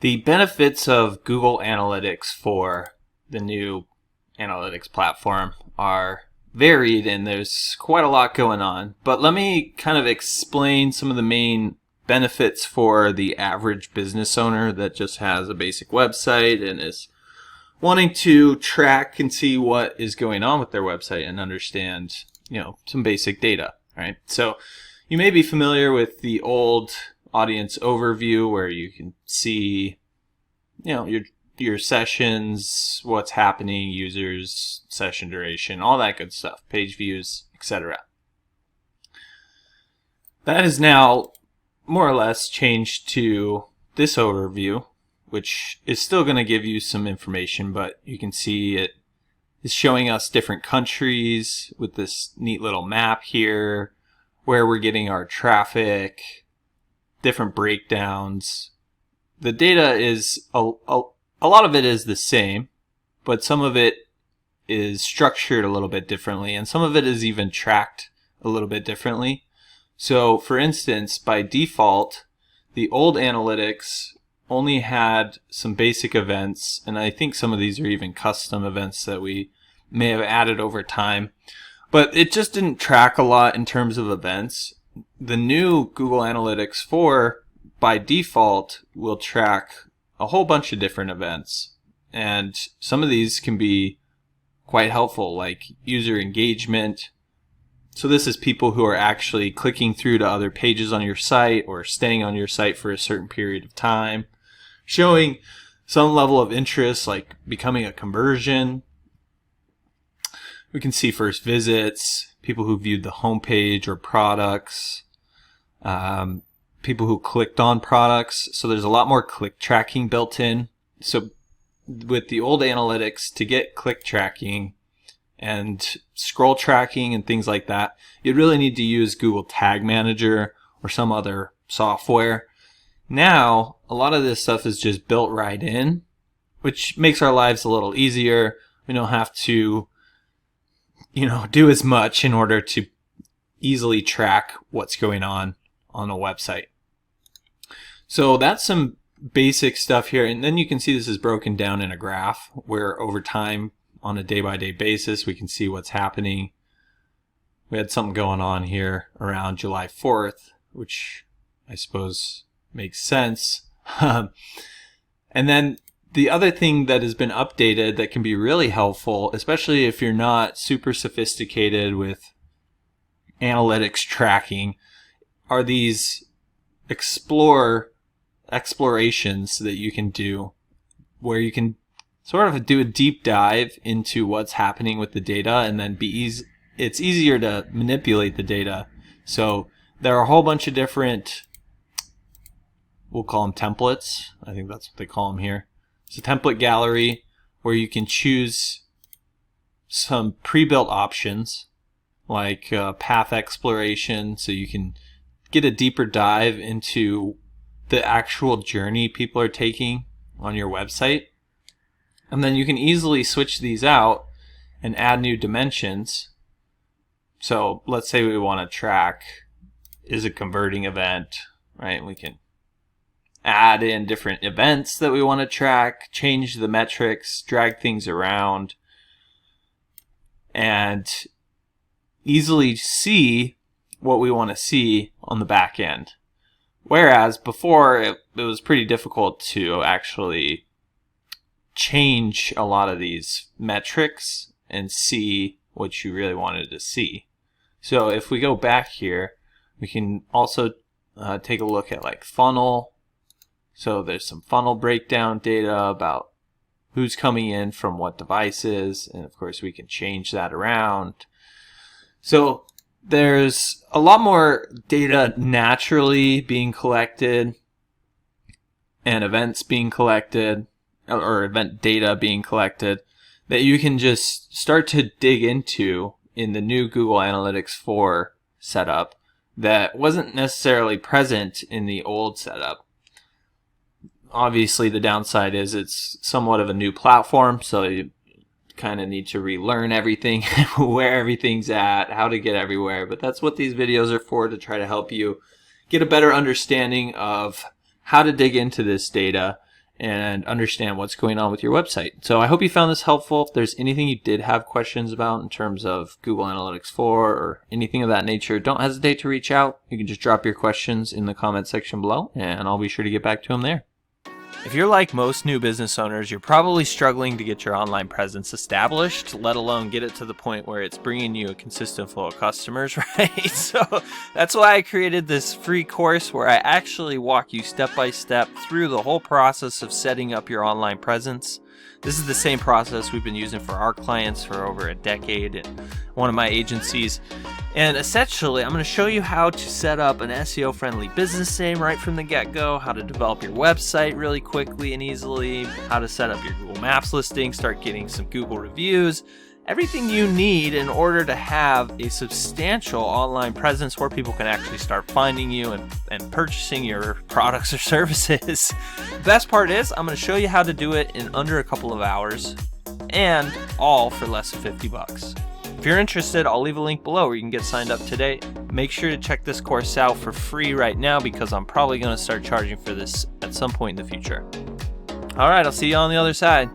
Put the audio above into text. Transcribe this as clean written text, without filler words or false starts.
The benefits of Google Analytics for the new analytics platform are varied, and there's quite a lot going on. But let me kind of explain some of the main benefits for the average business owner that just has a basic website and is wanting to track and see what is going on with their website and understand, some basic data, right? So you may be familiar with the old audience overview where you can see, your sessions, what's happening, users, session duration, all that good stuff, page views, etc. That is now more or less changed to this overview, which is still going to give you some information, but you can see it is showing us different countries with this neat little map here, where we're getting our traffic, different breakdowns. The data is, a lot of it is the same, but some of it is structured a little bit differently, and some of it is even tracked a little bit differently. So for instance, by default, the old analytics only had some basic events, and I think some of these are even custom events that we may have added over time, but it just didn't track a lot in terms of events. The new Google Analytics 4 by default will track a whole bunch of different events, and some of these can be quite helpful, like user engagement. So this is people who are actually clicking through to other pages on your site or staying on your site for a certain period of time, showing some level of interest, like becoming a conversion. We can see first visits, people who viewed the homepage or products, people who clicked on products. So there's a lot more click tracking built in. So with the old analytics, to get click tracking and scroll tracking and things like that, you'd really need to use Google Tag Manager or some other software. Now, a lot of this stuff is just built right in, which makes our lives a little easier. We don't have to, do as much in order to easily track what's going on a website. So that's some basic stuff here. And then you can see this is broken down in a graph where over time, on a day-by-day basis, we can see what's happening. We had something going on here around July 4th, which I suppose makes sense. And then the other thing that has been updated that can be really helpful, especially if you're not super sophisticated with analytics tracking, are these explorations that you can do, where you can sort of do a deep dive into what's happening with the data, and then it's easier to manipulate the data. So there are a whole bunch of different, we'll call them templates. I think that's what they call them here. It's a template gallery where you can choose some pre-built options like path exploration, so you can get a deeper dive into the actual journey people are taking on your website. And then you can easily switch these out and add new dimensions. So let's say we want to track, is a converting event, right? We can add in different events that we want to track, change the metrics, drag things around, and easily see what we want to see on the back end. Whereas before it was pretty difficult to actually change a lot of these metrics and see what you really wanted to see. So if we go back here, we can also take a look at like funnel. So there's some funnel breakdown data about who's coming in from what devices, and of course we can change that around. So there's a lot more data naturally being collected and events being collected, or event data being collected, that you can just start to dig into in the new Google Analytics 4 setup that wasn't necessarily present in the old setup. Obviously, the downside is it's somewhat of a new platform, so you kind of need to relearn everything, where everything's at, how to get everywhere. But that's what these videos are for, to try to help you get a better understanding of how to dig into this data and understand what's going on with your website. So I hope you found this helpful. If there's anything you did have questions about in terms of Google Analytics 4 or anything of that nature, don't hesitate to reach out. You can just drop your questions in the comment section below, and I'll be sure to get back to them there. If you're like most new business owners, you're probably struggling to get your online presence established, let alone get it to the point where it's bringing you a consistent flow of customers, right? So that's why I created this free course where I actually walk you step by step through the whole process of setting up your online presence. This is the same process we've been using for our clients for over a decade at one of my agencies. And essentially, I'm going to show you how to set up an SEO-friendly business name right from the get-go, how to develop your website really quickly and easily, how to set up your Google Maps listing, start getting some Google reviews, everything you need in order to have a substantial online presence where people can actually start finding you and purchasing your products or services. The best part is I'm going to show you how to do it in under a couple of hours and all for less than 50 bucks. If you're interested, I'll leave a link below where you can get signed up today. Make sure to check this course out for free right now because I'm probably going to start charging for this at some point in the future. All right, I'll see you on the other side.